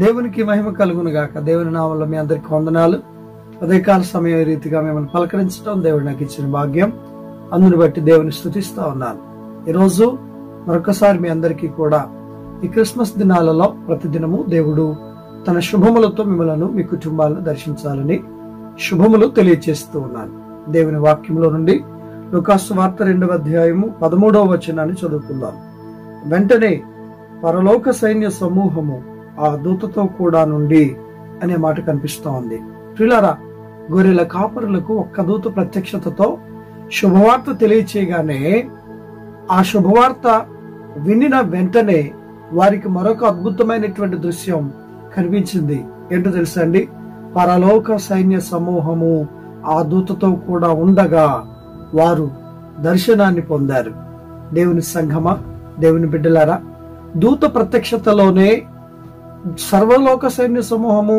దేవునికి మహిమ కలుగును గాక. దేవుని నామములో మీ అందరికి వందనాలు. ఉదయకాల సమయం రీతిగా మిమ్మల్ని పలకరించడం దేవుడు నాకు ఇచ్చిన భాగ్యం. అందుని బట్టి దేవుని స్తుతిస్తా ఉన్నాను. ఈరోజు మరొకసారి మీ అందరికీ కూడా ఈ క్రిస్మస్ దినాలలో ప్రతిదినము దేవుడు తన శుభములతో మిమ్మలను మీ కుటుంబాలను దర్శించాలని శుభములు తెలియచేస్తూ ఉన్నాను. దేవుని వాక్యంలో నుండి లూకాసు సువార్త 2వ అధ్యాయము 13వ వచనాన్ని చదువుకుందాం. వెంటనే పరలోక సైన్య సమూహము ఆ దూతతో కూడా నుండి అనే మాట కనిపిస్తూ ఉంది. ప్రియులారా, గొర్రెల కాపరులకు ఒక్క దూత ప్రత్యక్షతతో శుభవార్త తెలియచేయగానే ఆ శుభవార్త వినిన వెంటనే వారికి మరొక అద్భుతమైనటువంటి దృశ్యం కనిపించింది. ఏంటో తెలుసా అండి? పరలోక సైన్య సమూహము ఆ దూతతో కూడా ఉండగా వారు దర్శనాన్ని పొందారు. దేవుని సంఘమా, దేవుని బిడ్డలారా, దూత ప్రత్యక్షతలోనే సర్వలోక సైన్య సమూహము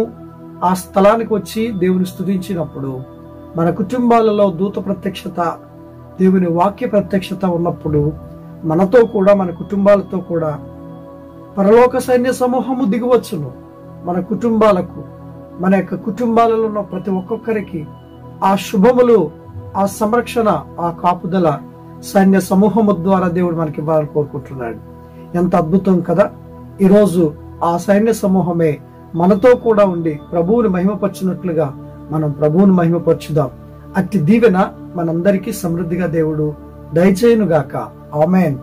ఆ స్థలానికి వచ్చి దేవుని స్తుతించినప్పుడు, మన కుటుంబాలలో దూత ప్రత్యక్షత, దేవుని వాక్య ప్రత్యక్షత ఉన్నప్పుడు మనతో కూడా, మన కుటుంబాలతో కూడా పరలోక సైన్య సమూహము దిగవచ్చును. మన కుటుంబాలకు, మన యొక్క కుటుంబాలలో ఉన్న ప్రతి ఒక్కొక్కరికి ఆ శుభములు, ఆ సంరక్షణ, ఆ కాపుదల సైన్య సమూహము ద్వారా దేవుడు మనకి ఇవ్వాలని కోరుకుంటున్నాడు. ఎంత అద్భుతం కదా! ఈరోజు ఆ సైన్య సమూహమే మనతో కూడా ఉండి ప్రభువుని మహిమపరచున్నట్లుగా మనం ప్రభువుని మహిమపరచుదాం. అట్టి దీవెన మనందరికీ సమృద్ధిగా దేవుడు దయచేయునుగాక. ఆమేన్.